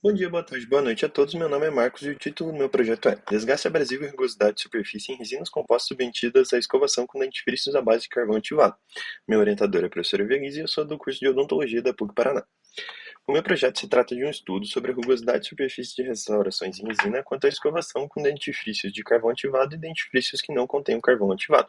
Bom dia, boa tarde, boa noite a todos. Meu nome é Marcos e o título do meu projeto é Desgaste abrasivo e rugosidade de superfície em resinas compostas submetidas à escovação com dentifrícios à base de carvão ativado. Meu orientador é a professora Evelise e eu sou do curso de Odontologia da PUC Paraná. O meu projeto se trata de um estudo sobre a rugosidade de superfície de restaurações em resina quanto à escovação com dentifrícios de carvão ativado e dentifrícios que não contenham carvão ativado.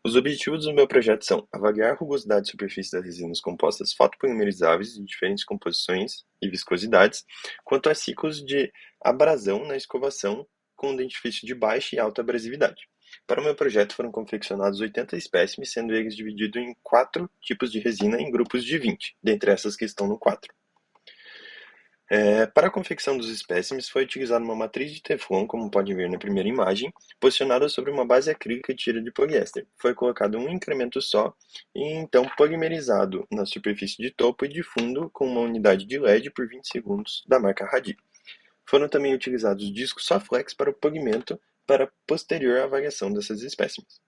Os objetivos do meu projeto são avaliar a rugosidade de superfície das resinas compostas fotopolimerizáveis de diferentes composições e viscosidades, quanto a ciclos de abrasão na escovação com dentifrício de baixa e alta abrasividade. Para o meu projeto foram confeccionados 80 espécimes, sendo eles divididos em 4 tipos de resina em grupos de 20, dentre essas que estão no quadro. Para a confecção dos espécimes, foi utilizada uma matriz de Teflon, como pode ver na primeira imagem, posicionada sobre uma base acrílica de tira de poliéster. Foi colocado um incremento só e então polimerizado na superfície de topo e de fundo com uma unidade de LED por 20 segundos da marca Radi. Foram também utilizados discos Soflex para o polimento para posterior avaliação dessas espécimes.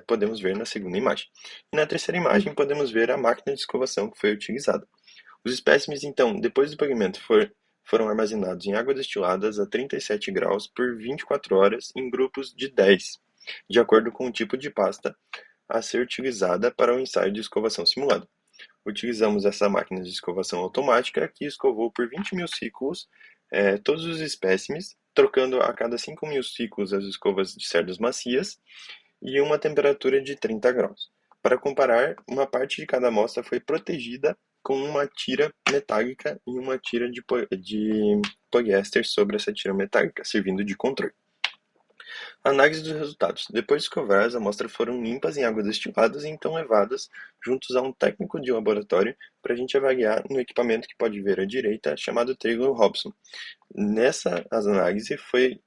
Podemos ver na segunda imagem. E na terceira imagem podemos ver a máquina de escovação que foi utilizada. Os espécimes, então, depois do pagamento, foram armazenados em água destiladas a 37 graus por 24 horas em grupos de 10, de acordo com o tipo de pasta a ser utilizada para o ensaio de escovação simulado. Utilizamos essa máquina de escovação automática que escovou por 20.000 ciclos todos os espécimes, trocando a cada 5.000 ciclos as escovas de cerdas macias e uma temperatura de 30 graus. Para comparar, uma parte de cada amostra foi protegida com uma tira metálica e uma tira de poliéster sobre essa tira metálica, servindo de controle. Análise dos resultados. Depois de escovar, as amostras foram limpas em água destilada e então levadas juntos a um técnico de laboratório para a gente avaliar no equipamento que pode ver à direita, chamado Taylor Hobson. Nessa análise foi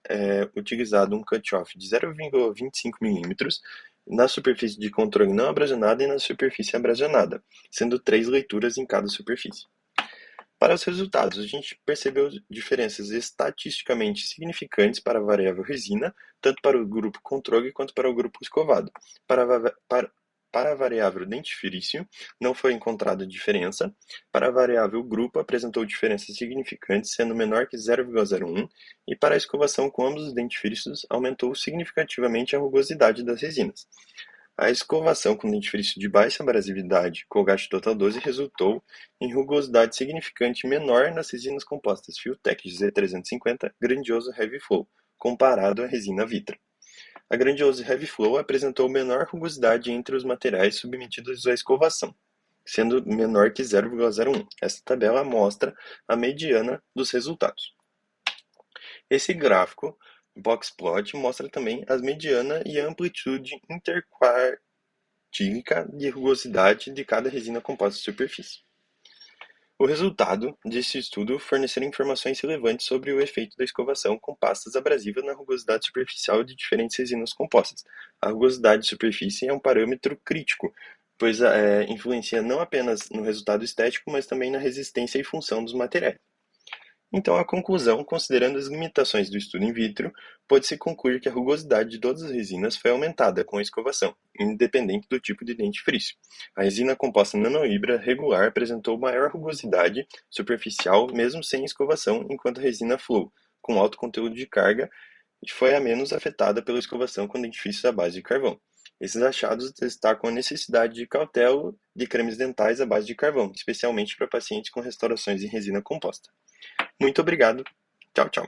utilizado um cut-off de 0,25 milímetros na superfície de controle não abrasionada e na superfície abrasionada, sendo 3 leituras em cada superfície. Para os resultados, a gente percebeu diferenças estatisticamente significantes para a variável resina, tanto para o grupo controle quanto para o grupo escovado. Para a variável dentifrício, não foi encontrada diferença. Para a variável grupo, apresentou diferenças significantes, sendo menor que 0,01, e para a escovação com ambos os dentifrícios, aumentou significativamente a rugosidade das resinas. A escovação com dentifrício de baixa abrasividade Colgate Total 12 resultou em rugosidade significante menor nas resinas compostas Filtech Z350 Grandioso Heavy Flow, comparado à resina Vitra. A Grandioso Heavy Flow apresentou menor rugosidade entre os materiais submetidos à escovação, sendo menor que 0,01. Esta tabela mostra a mediana dos resultados. Esse gráfico boxplot mostra também as mediana e a amplitude interquartílica de rugosidade de cada resina composta de superfície. O resultado desse estudo forneceu informações relevantes sobre o efeito da escovação com pastas abrasivas na rugosidade superficial de diferentes resinas compostas. A rugosidade de superfície é um parâmetro crítico, pois influencia não apenas no resultado estético, mas também na resistência e função dos materiais. Então, a conclusão, considerando as limitações do estudo in vitro, pode-se concluir que a rugosidade de todas as resinas foi aumentada com a escovação, independente do tipo de dentifrício. A resina composta nanohibra regular apresentou maior rugosidade superficial mesmo sem escovação, enquanto a resina flow, com alto conteúdo de carga, foi a menos afetada pela escovação com dentifrícios à base de carvão. Esses achados destacam a necessidade de cautela de cremes dentais à base de carvão, especialmente para pacientes com restaurações em resina composta. Muito obrigado. Tchau, tchau.